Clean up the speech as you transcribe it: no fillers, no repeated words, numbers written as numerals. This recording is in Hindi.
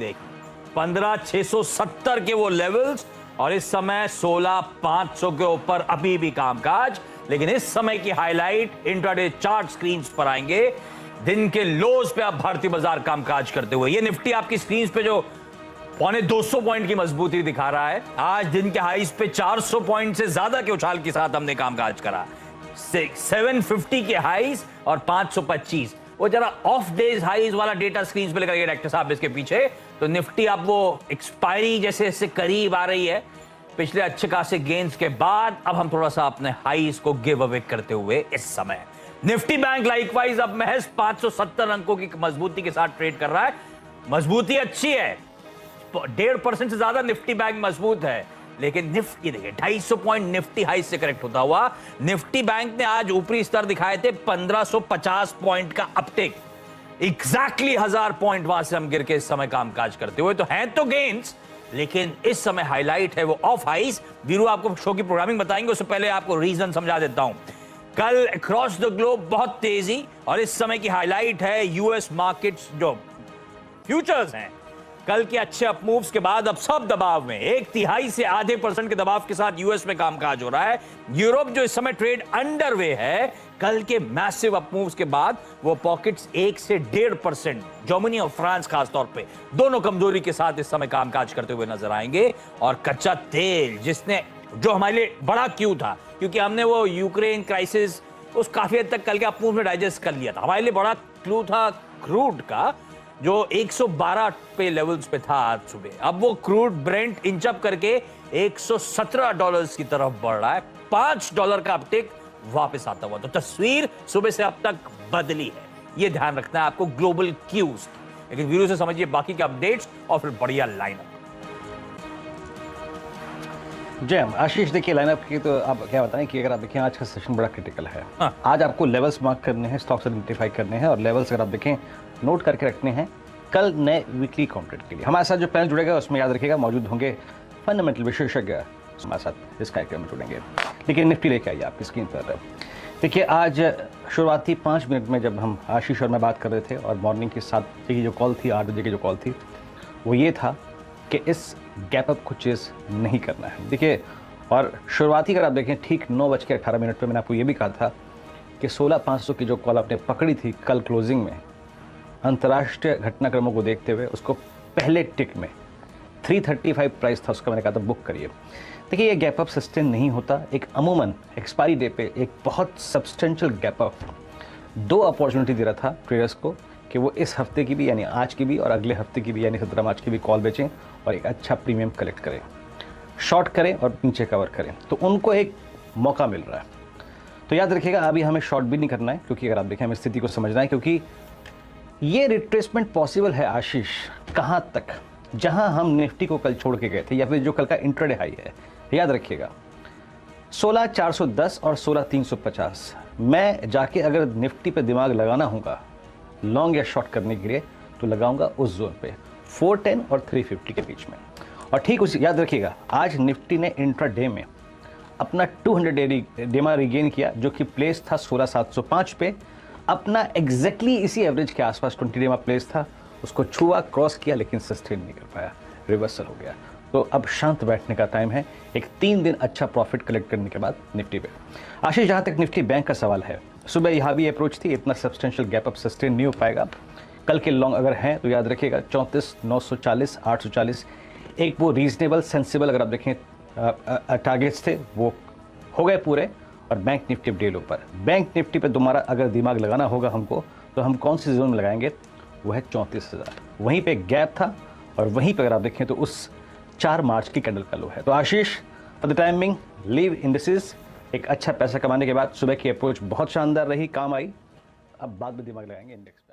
देखी 15,670 के वो लेवल्स, और इस समय 16,500 के ऊपर अभी भी कामकाज। लेकिन इस समय की हाईलाइट इंट्राडे चार्ट स्क्रीन पर आएंगे। दिन के लोज पे आप भारतीय बाजार कामकाज करते हुए, ये निफ्टी आपकी स्क्रीन पे जो 250 पॉइंट की मजबूती दिखा रहा है, आज दिन के हाईज पे 400 पॉइंट से ज्यादा के उछाल के साथ हमने कामकाज करा। 750 के हाईज और 525, वो जरा ऑफ डेज हाईज वाला डेटा स्क्रीन पे लेकर डायरेक्टर साहब इसके पीछे, तो निफ्टी अब वो एक्सपायरी जैसे इससे करीब आ रही है। पिछले अच्छे खासे गेंस के बाद अब हम थोड़ा सा अपने हाईज को गिव अवे करते हुए इस समय निफ्टी बैंक लाइकवाइज अब महज 570 अंकों की मजबूती के साथ ट्रेड कर रहा है। मजबूती अच्छी है, 1.5% से ज्यादा निफ्टी बैंक मजबूत है, लेकिन निफ्टी देखिए 250 पॉइंट निफ्टी हाई से करेक्ट होता हुआ निफ्टी बैंक ने आज ऊपरी स्तर दिखाए थे 1550 पॉइंट का अपटेक, एग्जैक्टली 1000 पॉइंट वहां से हम गिर के इस समय कामकाज करते हुए। तो हैं तो गेन्स, लेकिन इस समय हाईलाइट है वो ऑफ हाइज। वीरू आपको शो की प्रोग्रामिंग बताएंगे, उससे पहले आपको रीजन समझा देता हूं। कल अक्रॉस द ग्लोब बहुत तेजी, और इस समय की हाईलाइट है यूएस मार्केट्स जो फ्यूचर्स हैं, कल के अच्छे अपमूव्स के बाद अब सब दबाव में 1/3 से आधे % के दबाव के साथ यूएस में कामकाज हो रहा है। यूरोप जो इस समय ट्रेड अंडरवे है, कल के मैसिव अपमूव्स के बाद वो पॉकेट्स 1 से 1.5%, जर्मनी और फ्रांस खासतौर पे दोनों कमजोरी के साथ इस समय कामकाज करते हुए नजर आएंगे। और कच्चा तेल जिसने जो हमारे लिए बड़ा क्यू था, क्योंकि हमने वो यूक्रेन क्राइसिस उस काफी हद तक कल के अपमूव में डाइजेस्ट कर लिया था, हमारे लिए बड़ा क्लू था क्रूड का जो 112 पे लेवल्स पे था आज सुबह। अब वो क्रूड ब्रेंट इंच अप करके $117 की तरफ बढ़ रहा है, $5 का अपटेक वापस आता हुआ। तो तस्वीर सुबह से अब तक बदली है, ये ध्यान रखना है आपको ग्लोबल क्यूज। लेकिन वीडियो से समझिए बाकी के अपडेट्स और फिर बढ़िया लाइनअप। जय आशीष, देखिए लाइनअप की तो आप क्या बताएं कि अगर आप देखें आज का सेशन बड़ा क्रिटिकल है। आज आपको लेवल्स मार्क करने हैं, स्टॉक्स आइडेंटिफाई करने हैं, और लेवल्स अगर आप देखें नोट करके रखने हैं कल नए वीकली कॉन्ट्रैक्ट के लिए। हमारे साथ जो पैनल जुड़ेगा उसमें याद रखिएगा मौजूद होंगे फंडामेंटल विशेषज्ञ हमारे साथ इस कार्यक्रम में जुड़ेंगे। लेकिन निफ्टी लेके आइए आपकी स्क्रीन पर। देखिए आज शुरुआती 5 मिनट में जब हम आशीष और मैं बात कर रहे थे, और मॉर्निंग के 7 बजे की जो कॉल थी, 8 बजे की जो कॉल थी, वो ये था कि इस गैप अप को चेस नहीं करना है। देखिए, और शुरुआती अगर आप देखें ठीक 9:18 पर मैंने आपको ये भी कहा था कि 16,500 की जो कॉल आपने पकड़ी थी कल क्लोजिंग में, अंतर्राष्ट्रीय घटनाक्रमों को देखते हुए उसको पहले टिक में 335 प्राइस था उसका, मैंने कहा था बुक करिए। देखिए ये गैप अप सस्टेन नहीं होता। एक अमूमन एक्सपायरी डे पे एक बहुत सब्सटेंशियल गैप अप 2 अपॉर्चुनिटी दे रहा था ट्रेडर्स को कि वो इस हफ्ते की भी यानी आज की भी और अगले हफ्ते की भी यानी 17 मार्च की भी कॉल बेचें और एक अच्छा प्रीमियम कलेक्ट करें, शॉर्ट करें और नीचे कवर करें। तो उनको एक मौका मिल रहा है। तो याद रखिएगा अभी हमें शॉर्ट भी नहीं करना है, क्योंकि अगर आप देखें हमें स्थिति को समझना है, क्योंकि ये रिट्रेसमेंट पॉसिबल है आशीष कहाँ तक, जहां हम निफ्टी को कल छोड़ के गए थे, या फिर जो कल का इंट्राडे हाई है। याद रखिएगा 16,410 और 16,350 मैं जाके अगर निफ्टी पे दिमाग लगाना होगा लॉन्ग या शॉर्ट करने के लिए तो लगाऊंगा उस जोन पे 410 और 350 के बीच में। और ठीक उसी याद रखिएगा आज निफ्टी ने इंट्राडे में अपना 200 डेमा रिगेन किया, जो कि प्लेस था 16,705 पे, अपना एग्जैक्टली इसी एवरेज के आसपास 20 डेमा प्लेस था, उसको छुआ, क्रॉस किया, लेकिन सस्टेन नहीं कर पाया, रिवर्सल हो गया। तो अब शांत बैठने का टाइम है, एक 3 दिन अच्छा प्रॉफिट कलेक्ट करने के बाद निफ्टी पे। आशीष, जहाँ तक निफ्टी बैंक का सवाल है, सुबह यहाँ भी अप्रोच थी, इतना सब्सटेंशियल गैप अप सस्टेन नहीं हो पाएगा। कल के लॉन्ग अगर हैं तो याद रखिएगा 34,940, 840 एक वो रीजनेबल सेंसिबल अगर आप देखें टारगेट्स थे वो हो गए पूरे। और बैंक निफ्टी डे लो पर, बैंक निफ्टी पे दोबारा अगर दिमाग लगाना होगा हमको तो हम कौन सी जोन में लगाएंगे, वो है 34,000। वहीं पे गैप था और वहीं पे अगर आप देखें तो उस 4 मार्च की कैंडल का लो है। तो Ashish, for the timing leave indices. एक अच्छा पैसा कमाने के बाद सुबह की अप्रोच बहुत शानदार रही, काम आई। अब बाद में दिमाग लगाएंगे इंडेक्स पे।